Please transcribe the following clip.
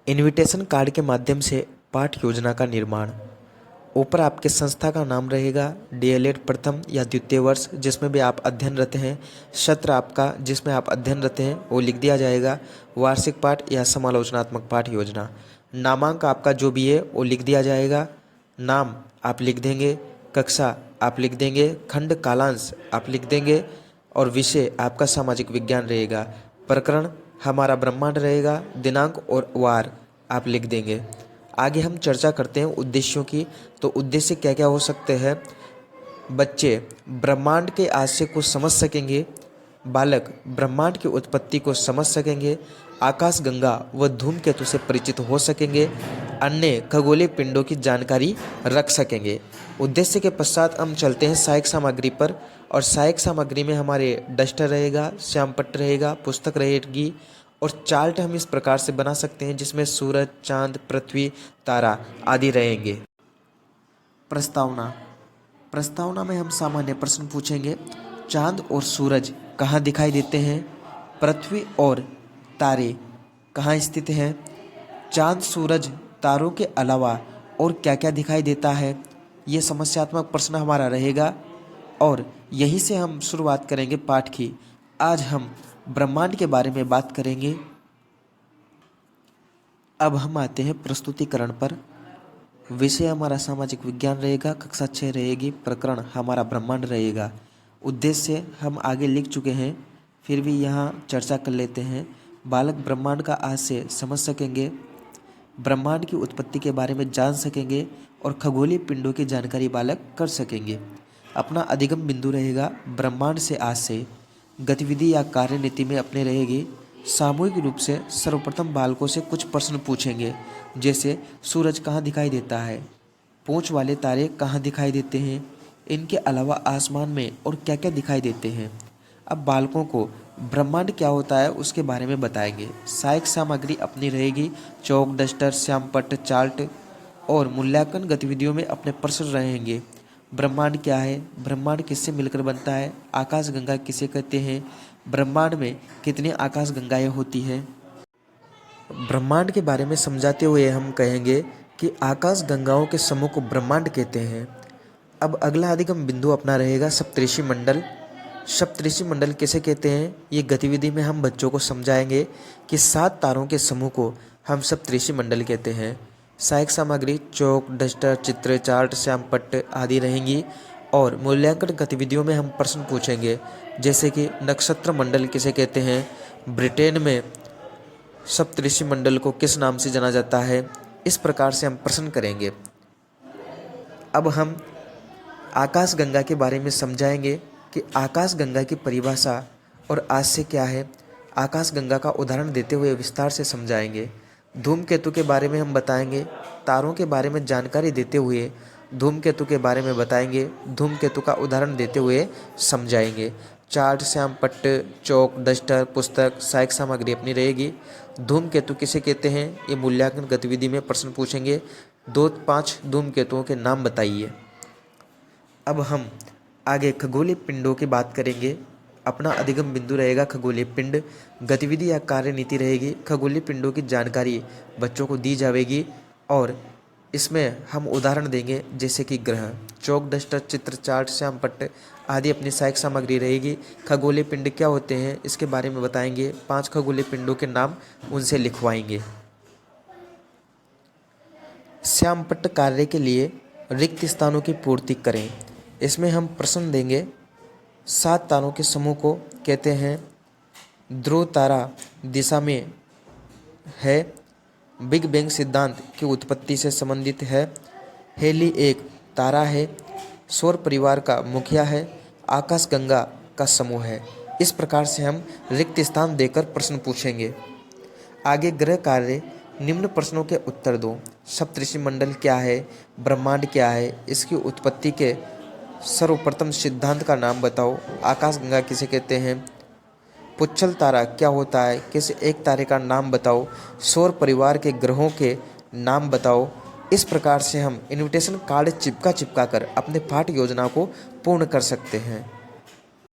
Invitation card के माध्यम से पाठ योजना का निर्माण। ऊपर आपके संस्था का नाम रहेगा, डीएलएड प्रथम या द्वितीय वर्ष जिसमें भी आप अध्ययनरत हैं, सत्र आपका जिसमें आप अध्ययनरत हैं वो लिख दिया जाएगा, वार्षिक पाठ या समालोचनात्मक पाठ योजना। नामांक आपका जो भी है वो लिख दिया जाएगा, नाम आप लिख देंगे, कक्षा आप लिख देंगे, खंड कालांश आप लिख देंगे और विषय आपका सामाजिक विज्ञान रहेगा। प्रकरण हमारा ब्रह्मांड रहेगा, दिनांक और वार आप लिख देंगे। आगे हम चर्चा करते हैं उद्देश्यों की। तो उद्देश्य क्या क्या हो सकते हैं? बच्चे ब्रह्मांड के आशय को समझ सकेंगे, बालक ब्रह्मांड की उत्पत्ति को समझ सकेंगे, आकाश गंगा व धूमकेतु से परिचित हो सकेंगे, अन्य खगोलीय पिंडों की जानकारी रख सकेंगे। उद्देश्य के पश्चात हम चलते हैं सहायक सामग्री पर, और सहायक सामग्री में हमारे डस्टर रहेगा, श्यामपट्ट रहेगा, पुस्तक रहेगी और चार्ट हम इस प्रकार से बना सकते हैं जिसमें सूरज, चांद, पृथ्वी, तारा आदि रहेंगे। प्रस्तावना। प्रस्तावना में हम सामान्य प्रश्न पूछेंगे। चांद और सूरज कहाँ दिखाई देते हैं? पृथ्वी और तारे कहाँ स्थित हैं? चांद, सूरज, तारों के अलावा और क्या क्या दिखाई देता है? ये समस्यात्मक प्रश्न हमारा रहेगा और यहीं से हम शुरुआत करेंगे पाठ की। आज हम ब्रह्मांड के बारे में बात करेंगे। अब हम आते हैं प्रस्तुतिकरण पर। विषय हमारा सामाजिक विज्ञान रहेगा, कक्षा 6 रहेगी, प्रकरण हमारा ब्रह्मांड रहेगा। उद्देश्य हम आगे लिख चुके हैं, फिर भी यहाँ चर्चा कर लेते हैं। बालक ब्रह्मांड का आशय समझ सकेंगे, ब्रह्मांड की उत्पत्ति के बारे में जान सकेंगे और खगोलीय पिंडों की जानकारी बालक कर सकेंगे। अपना अधिगम बिंदु रहेगा ब्रह्मांड से आशय, गतिविधि या कार्यनीति में अपने रहेगी। सामूहिक रूप से सर्वप्रथम बालकों से कुछ प्रश्न पूछेंगे, जैसे सूरज कहाँ दिखाई देता है, पूंछ वाले तारे कहाँ दिखाई देते हैं, इनके अलावा आसमान में और क्या क्या दिखाई देते हैं। अब बालकों को ब्रह्मांड क्या होता है उसके बारे में बताएंगे। सहायक सामग्री अपनी रहेगी, चौक, डस्टर, श्यामपट्ट, चार्ट और मूल्यांकन गतिविधियों में अपने प्रश्न रहेंगे। ब्रह्मांड क्या है, ब्रह्मांड किससे मिलकर बनता है, आकाश गंगा किसे कहते हैं, ब्रह्मांड में कितनी आकाश गंगाएं होती हैं। ब्रह्मांड के बारे में समझाते हुए हम कहेंगे कि आकाश गंगाओं के समूह को ब्रह्मांड कहते हैं। अब अगला अधिगम बिंदु अपना रहेगा सप्तऋषि मंडल। सप्तऋषि मंडल किसे कहते हैं, ये गतिविधि में हम बच्चों को समझाएंगे कि 7 तारों के समूह को हम सप्तऋषि मंडल कहते हैं। सहायक सामग्री चौक, डस्टर, चित्र, चार्ट, श्यामपट्ट आदि रहेंगी और मूल्यांकन गतिविधियों में हम प्रश्न पूछेंगे, जैसे कि नक्षत्र मंडल किसे कहते हैं, ब्रिटेन में सप्तऋषि मंडल को किस नाम से जाना जाता है। इस प्रकार से हम प्रश्न करेंगे। अब हम आकाश गंगा के बारे में समझाएंगे कि आकाश गंगा की परिभाषा और आशय क्या है। आकाश गंगा का उदाहरण देते हुए विस्तार से समझाएंगे। धूमकेतु के बारे में हम बताएंगे, तारों के बारे में जानकारी देते हुए धूमकेतु के बारे में बताएंगे, धूमकेतु का उदाहरण देते हुए समझाएंगे। चार्ट, श्यामपट्ट, चौक, डस्टर, पुस्तक, सहायक सामग्री अपनी रहेगी। धूमकेतु किसे कहते हैं, ये मूल्यांकन गतिविधि में प्रश्न पूछेंगे। 2-5 धूमकेतुओं के नाम बताइए। अब हम आगे खगोलीय पिंडों की बात करेंगे। अपना अधिगम बिंदु रहेगा खगोलीय पिंड, गतिविधि या कार्यनीति रहेगी। खगोलीय पिंडों की जानकारी बच्चों को दी जाएगी और इसमें हम उदाहरण देंगे, जैसे कि ग्रह। चौक, डस्टर, चित्र, चार्ट, श्यामपट्ट आदि अपनी सहायक सामग्री रहेगी। खगोलीय पिंड क्या होते हैं इसके बारे में बताएंगे। 5 खगोलीय पिंडों के नाम उनसे लिखवाएंगे। श्यामपट्ट कार्य के लिए रिक्त स्थानों की पूर्ति करें। इसमें हम प्रश्न देंगे। 7 तारों के समूह को कहते हैं। ध्रुव तारा दिशा में है, बिग बैंग सिद्धांत की उत्पत्ति से संबंधित है, हेली एक तारा है, सौर परिवार का मुखिया है, आकाश गंगा का समूह है। इस प्रकार से हम रिक्त स्थान देकर प्रश्न पूछेंगे। आगे ग्रह कार्य, निम्न प्रश्नों के उत्तर दो। सप्तऋषि मंडल क्या है, ब्रह्मांड क्या है, इसकी उत्पत्ति के सर्वप्रथम सिद्धांत का नाम बताओ, आकाश गंगा किसे कहते हैं, पुच्छल तारा क्या होता है, किसी एक तारे का नाम बताओ, सौर परिवार के ग्रहों के नाम बताओ। इस प्रकार से हम इनविटेशन कार्ड चिपका कर अपने पाठ योजना को पूर्ण कर सकते हैं।